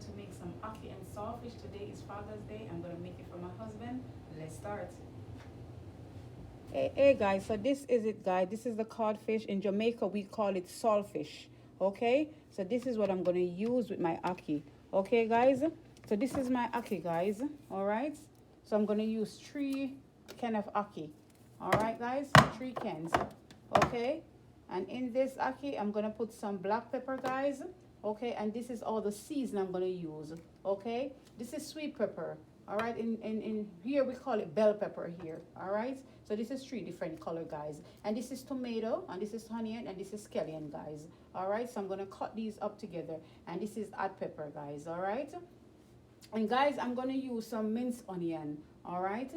to make some ackee and saltfish. Today is Father's Day. I'm gonna make it for my husband. Let's start. Hey guys, so this is it guys. This is the codfish. In Jamaica we call it saltfish. Okay, so this is what I'm gonna use with my ackee. Okay guys, so this is my ackee guys. All right, so I'm gonna use 3 cans of ackee. All right guys, 3 cans. Okay, and in this ackee I'm gonna put some black pepper guys. Okay, and this is all the season I'm gonna use. Okay, this is sweet pepper. All right, in here we call it bell pepper here. All right, so this is 3 different color guys, and this is tomato, and this is onion, and this is scallion guys. All right, so I'm gonna cut these up together, and this is hot pepper guys. All right, and guys I'm gonna use some minced onion. All right,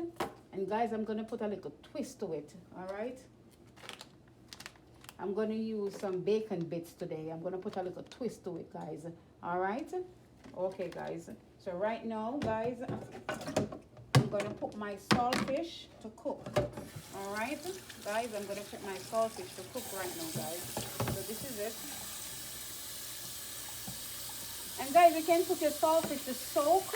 and guys I'm gonna put a little twist to it. All right, I'm gonna use some bacon bits today. I'm gonna put a little twist to it guys. All right, okay guys, so right now guys I'm gonna put my saltfish to cook. All right guys, I'm gonna put my saltfish to cook right now guys. So this is it. And guys, you can put your saltfish to soak,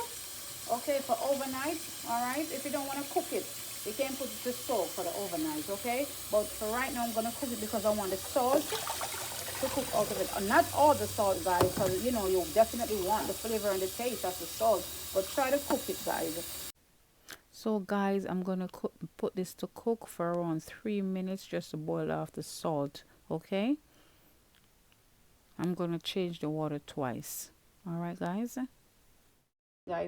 okay, for overnight. All right, if you don't want to cook it, you can put it to soak for the overnight. Okay, but for right now I'm gonna cook it because I want the salt to cook out of it. Not all the salt guys, because you know you definitely want the flavor and the taste of the salt, but try to cook it guys. So guys, I'm gonna put this to cook for around 3 minutes just to boil off the salt. Okay, I'm gonna change the water twice. All right guys,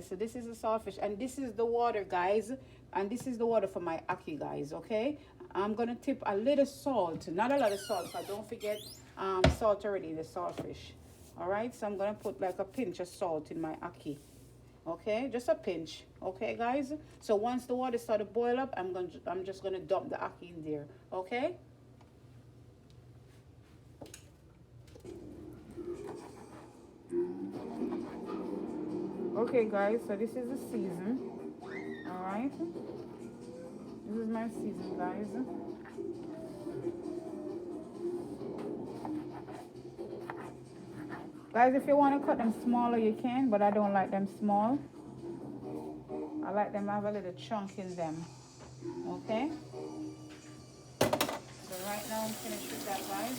so this is the saltfish and this is the water guys, and this is the water for my ackee guys. Okay, I'm gonna tip a little salt, not a lot of salt, but don't forget salt already in the saltfish. All right, so I'm gonna put like a pinch of salt in my ackee. Okay, just a pinch. Okay guys, so once the water starts to boil up, I'm just gonna dump the ackee in there. Okay, okay guys, so this is the season. All right, this is my season guys. Guys, if you want to cut them smaller you can, but I don't like them small. I like them have a little chunk in them. Okay, so right now I'm finished with that guys.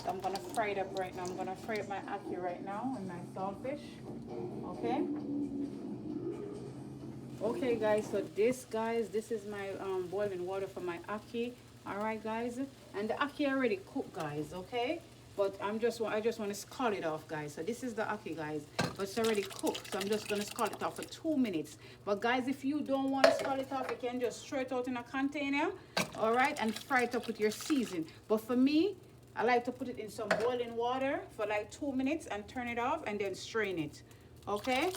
So I'm gonna fry it up right now. I'm gonna fry up my ackee right now and my saltfish. Okay, okay guys, so this is my boiling water for my ackee. All right guys, and the ackee already cooked guys. Okay, but I just want to scald it off guys. So this is the ackee guys, but it's already cooked, so I'm just going to scald it off for 2 minutes. But guys, if you don't want to scald it off, you can just throw it out in a container, all right, and fry it up with your season. But for me, I like to put it in some boiling water for like 2 minutes and turn it off and then strain it. Okay,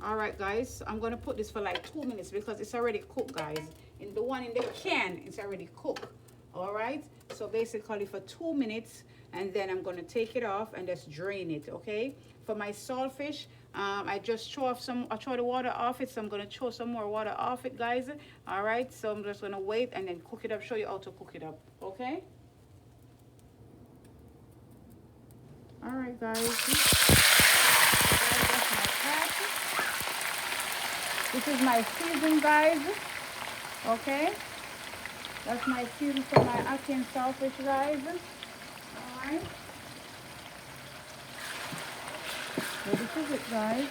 all right guys, I'm going to put this for like 2 minutes because it's already cooked guys. In the one in the can, it's already cooked. All right, so basically for 2 minutes, and then I'm going to take it off and just drain it. Okay, for my saltfish, I just throw the water off it, so I'm going to throw some more water off it guys. All right, so I'm just going to wait and then cook it up, show you how to cook it up. Okay, all right guys, this is my season guys. Okay, that's my season for my ackee and saltfish guys. All right, so this is it guys.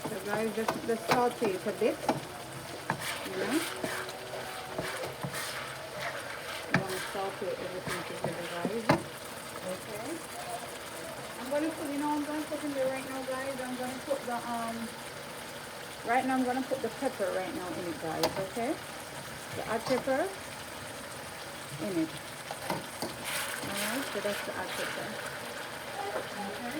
So guys, just saute it a bit, you know. You want to saute everything together guys. Okay, I'm going to put, I'm going to put in there right now guys. I'm going to put the right now I'm going to put the pepper right now in it guys. Okay, the hot pepper in it. Alright, so that's the hot pepper. Okay,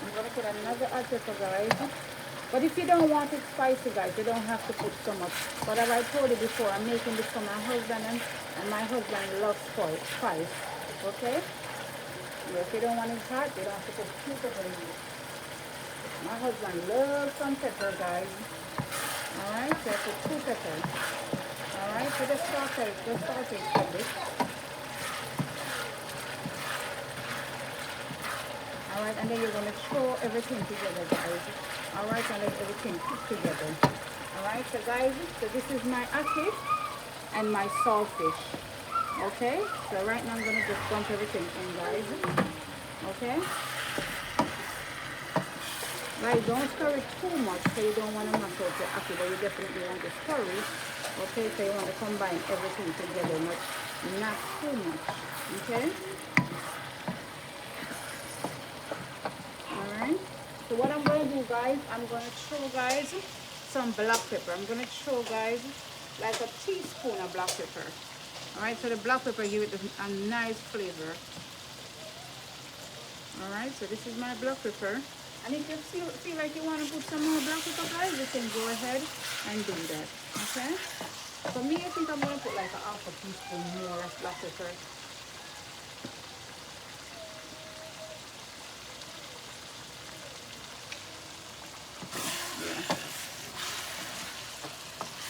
I'm going to put another hot pepper guys. But if you don't want it spicy guys, you don't have to put so much. But as I told you before, I'm making this for my husband, and my husband loves spice. Okay, Yeah, if you don't want it hot, they don't have to put too pepper in it. My husband loves some pepper, guys. Alright, so I put 2 pepper. Alright, so just saute it a bit. Alright, and then you're going to throw everything together, guys. Alright, and let everything cook together. Alright, so guys, so this is my ackee and my saltfish. Okay, so right now I'm going to just dump everything in, guys. Okay. Guys, don't stir it too much, so you don't want to mash out your ackee, but you definitely want to stir it. Okay, so you want to combine everything together, not too much. Okay. Alright. So what I'm going to do, guys, I'm going to throw, guys, some black pepper. I'm going to throw, guys, like a teaspoon of black pepper. Alright, so the black pepper give it a nice flavor. Alright, so this is my black pepper. And if you feel like you want to put some more black pepper, guys, you can go ahead and do that. Okay? For me, I think I'm going to put like a half a teaspoon more of black pepper. Yeah.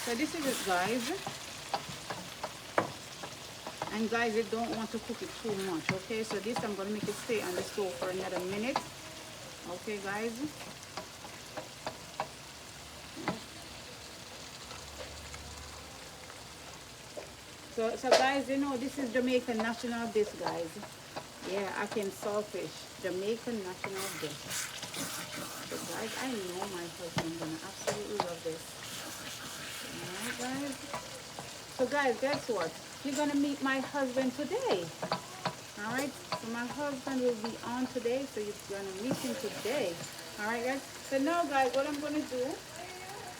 So this is it, guys. And guys, you don't want to cook it too much, okay? So this, I'm going to make it stay on the stove for another minute. Okay, guys. So guys, you know, this is Jamaican national dish, guys. Yeah, ackee and saltfish. Jamaican national dish. So guys, I know my husband's gonna absolutely love this. Alright, guys. So guys, guess what? You're gonna meet my husband today. Alright, so my husband will be on today, so you're gonna meet him today. Alright, guys. So now, guys, what I'm gonna do,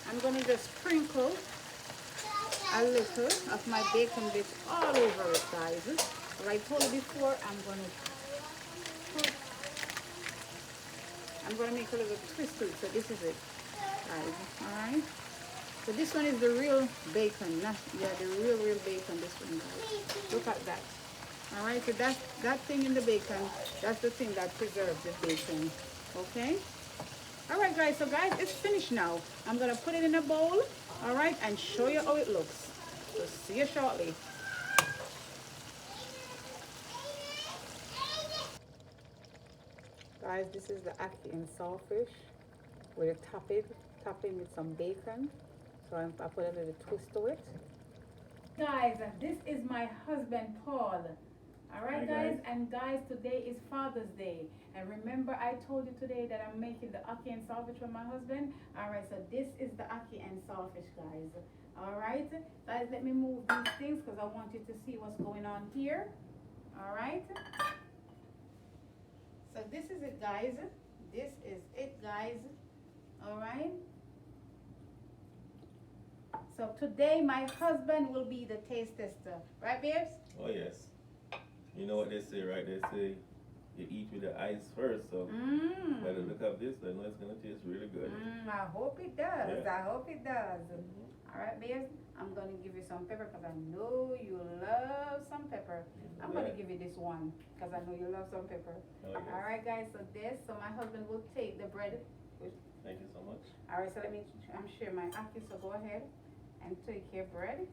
I'm gonna just sprinkle a little of my bacon bits all over it, guys. Like I told you before, I'm gonna make a little twist to it. So this is it, guys. Alright. So this one is the real bacon. The real bacon, this one, guys. Look at that. Alright, so that thing in the bacon, that's the thing that preserves the bacon. Okay? Alright, guys, so guys, it's finished now. I'm gonna put it in a bowl, alright, and show you how it looks. So see you shortly. Guys, this is the ackee and saltfish with a topping with some bacon. So I put a little twist to it. Guys, this is my husband Paul. Alright, guys, and guys, today is Father's Day. And remember, I told you today that I'm making the ackee and saltfish for my husband. Alright, so this is the ackee and saltfish, guys. Alright, guys, let me move these things because I want you to see what's going on here. Alright. So this is it, guys. This is it, guys. Alright. So today my husband will be the taste tester. Right, babes? Oh, yes. You know what they say, right? They say you eat with the eyes first, so by the look of this, I know it's going to taste really good. I hope it does. Yeah. I hope it does. Alright, babes, I'm going to give you some pepper because I know you love some pepper. I'm going to give you this one because I know you love some pepper. Oh, yes. Alright, guys, so my husband will take the bread. Thank you so much. Alright, so I'm share my ackee, so go ahead and take your bread.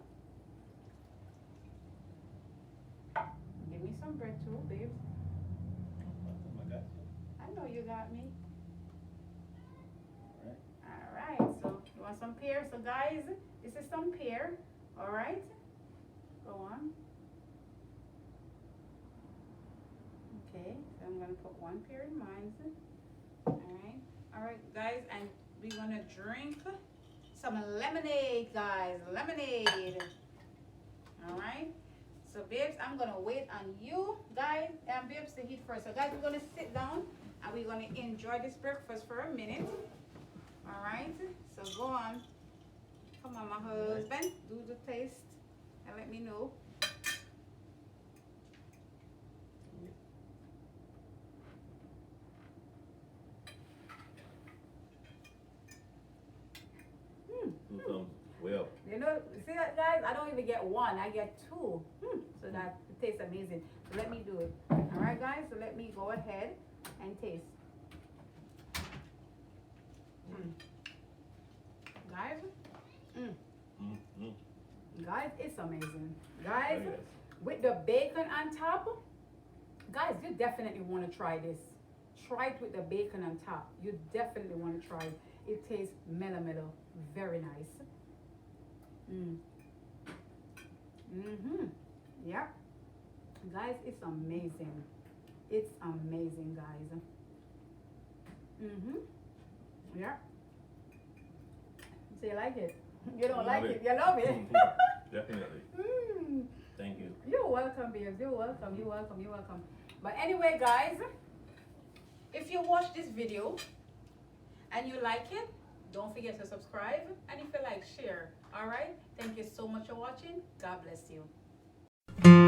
Give me some bread too, babes. I got you. I know you got me. Alright. Alright, so you want some pear? So guys, this is some pear. Alright. Go on. Okay, so I'm gonna put one pear in mine. Alright. Alright, guys, and we're gonna drink some lemonade, guys. Lemonade. Alright. So babes, I'm gonna wait on you guys and babes to eat first. So guys, we're gonna sit down and we're gonna enjoy this breakfast for a minute. Alright, so go on. Come on, my husband, do the taste and let me know. Well, you know, see that, guys? I don't even get one, I get two. So that it tastes amazing. So let me do it. All right, guys, so let me go ahead and taste. Guys, guys, it's amazing. Guys, Oh, yes. with the bacon on top, guys, you definitely want to try this. Try it with the bacon on top. You definitely want to try it. It tastes mellow, very nice. Yeah, guys, it's amazing. It's amazing, guys. Yeah. So you like it? You don't like it? You love it? Definitely. Thank you. You're welcome, babes. You're welcome. You're welcome. You're welcome. But anyway, guys, if you watch this video and you like it, don't forget to subscribe. And if you like, share. All right? Thank you so much for watching. God bless you.